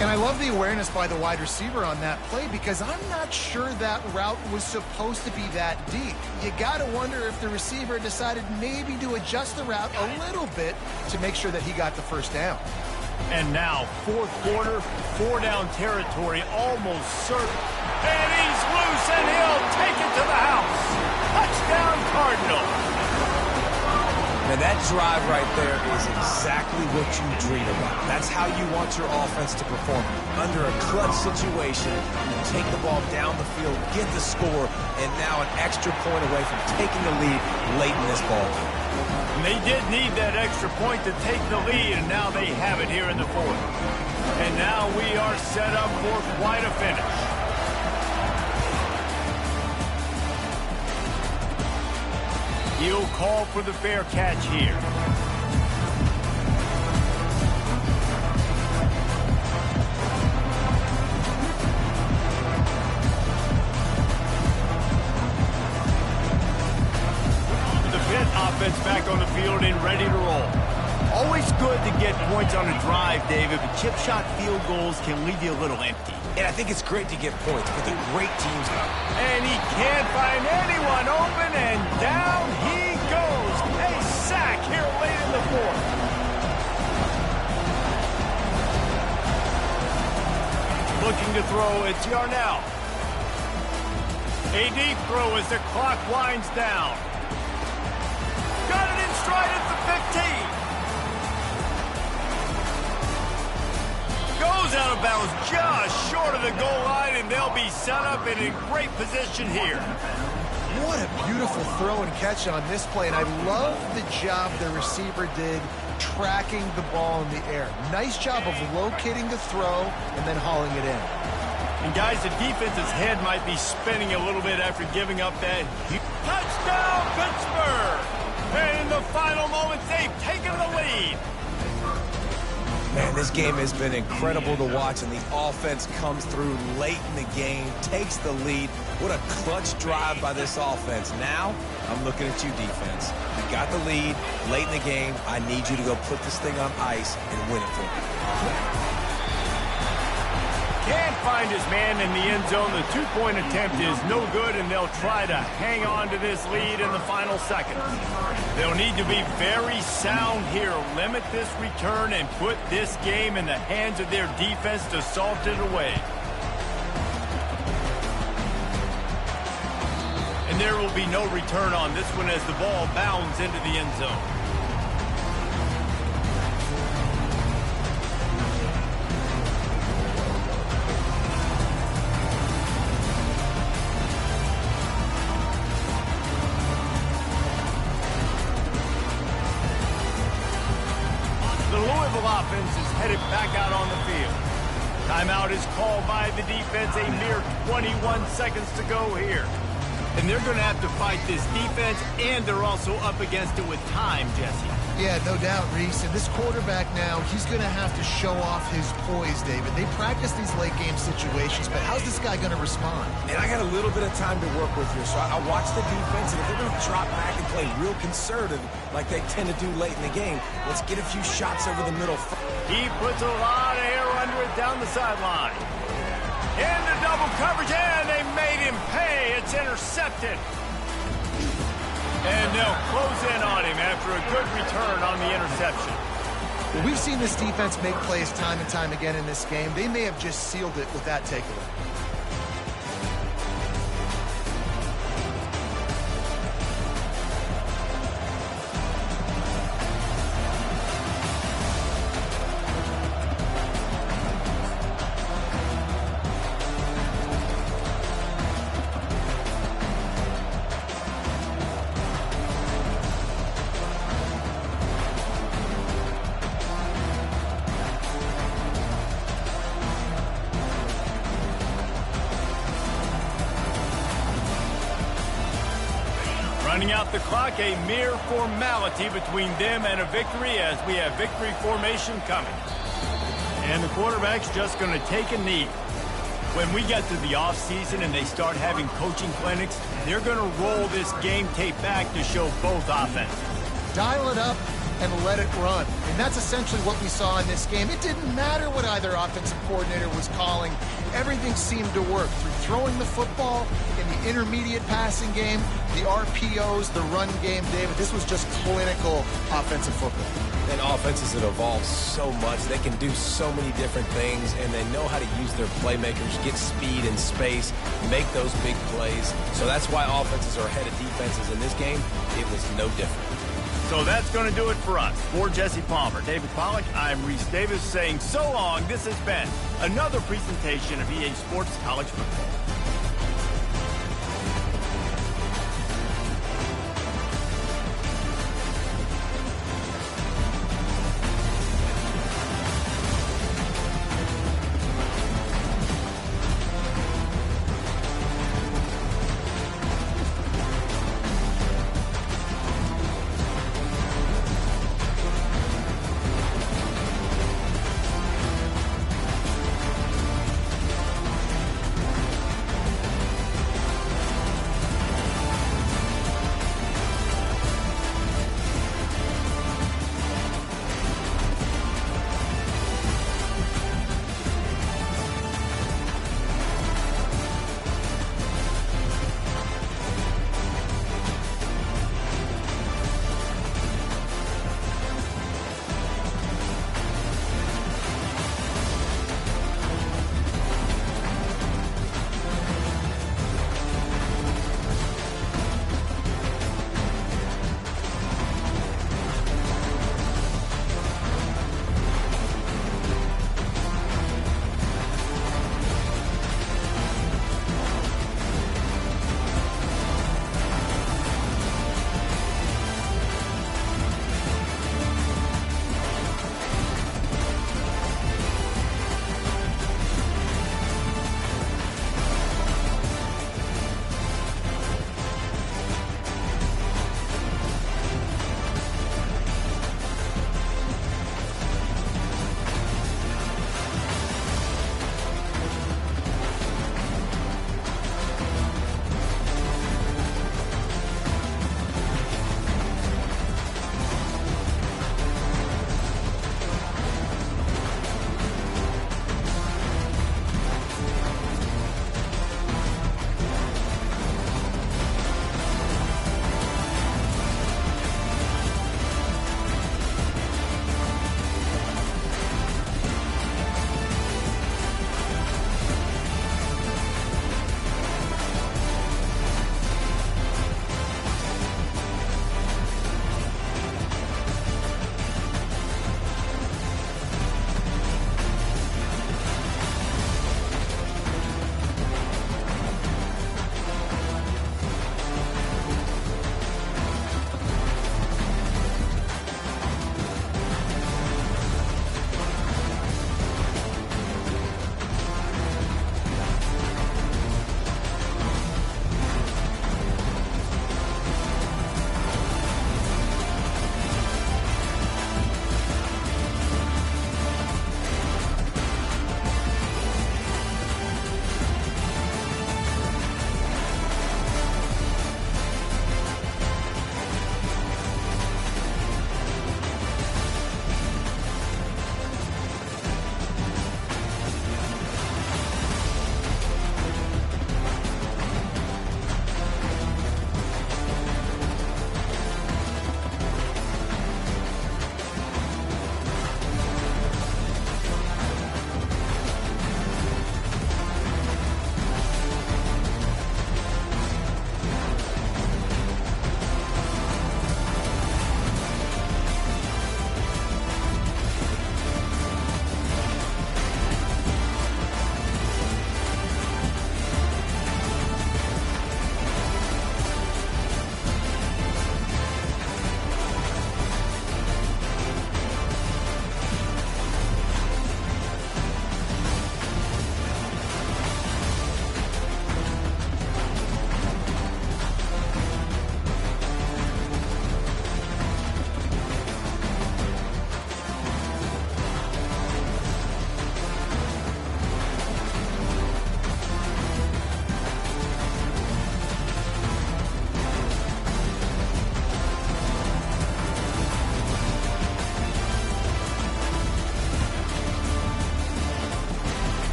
And I love the awareness by the wide receiver on that play because I'm not sure that route was supposed to be that deep. You got to wonder if the receiver decided maybe to adjust the route a little bit to make sure that he got the first down. And now, fourth quarter, 4-down territory, almost certain. And he's loose, and he'll take it to the house. Touchdown, Cardinal. And that drive right there is exactly what you dream about. That's how you want your offense to perform. Under a clutch situation, you take the ball down the field, get the score, and now an extra point away from taking the lead late in this ball game. And they did need that extra point to take the lead, and now they have it here in the fourth. And now we are set up for quite a finish. He'll call for the fair catch here. Pitt offense back on the field and ready to roll. Always good to get points on a drive, David, but chip shot field goals can leave you a little empty. And I think it's great to get points, but the great teams are. And he can't find anyone open, and down he goes. A sack here late in the fourth. Looking to throw, it's Yarnell. A deep throw as the clock winds down. Got it in stride at the 15. Goes out of bounds just short of the goal line, and they'll be set up in a great position here. What a beautiful throw and catch on this play, and I love the job the receiver did tracking the ball in the air. Nice job of locating the throw and then hauling it in. And guys, the defense's head might be spinning a little bit after giving up that touchdown, Pittsburgh! And in the final moments, they've taken the lead. Man, this game has been incredible to watch, and the offense comes through late in the game, takes the lead. What a clutch drive by this offense. Now, I'm looking at you, defense. You got the lead late in the game. I need you to go put this thing on ice and win it for me. Can't find his man in the end zone. The two-point attempt is no good, and they'll try to hang on to this lead in the final seconds. They'll need to be very sound here, limit this return, and put this game in the hands of their defense to salt it away. And there will be no return on this one as the ball bounds into the end zone. Offense is headed back out on the field. Timeout is called by the defense. A mere 21 seconds to go here. And they're going to have to fight this defense, and they're also up against it with time, Jesse. Yeah, no doubt, Reese. And this quarterback now, he's going to have to show off his poise, David. They practice these late-game situations, but how's this guy going to respond? And I got a little bit of time to work with here, so I watch the defense, and if they're going to drop back and play real conservative like they tend to do late in the game, let's get a few shots over the middle. He puts a lot of air under it down the sideline. Into double coverage, and they made him pay. It's intercepted. And they'll close in on him after a good return on the interception. Well, we've seen this defense make plays time and time again in this game. They may have just sealed it with that takeaway. Running out the clock, a mere formality between them and a victory as we have victory formation coming. And the quarterback's just going to take a knee. When we get to the offseason and they start having coaching clinics, they're going to roll this game tape back to show both offenses. Dial it up and let it run. And that's essentially what we saw in this game. It didn't matter what either offensive coordinator was calling. Everything seemed to work through throwing the football in the intermediate passing game, the RPOs, the run game, David. This was just clinical offensive football. And offenses that evolve so much, they can do so many different things, and they know how to use their playmakers, get speed and space, make those big plays. So that's why offenses are ahead of defenses in this game. It was no different. So that's going to do it for us. For Jesse Palmer, David Pollack, I'm Reese Davis saying so long. This has been another presentation of EA Sports College Football.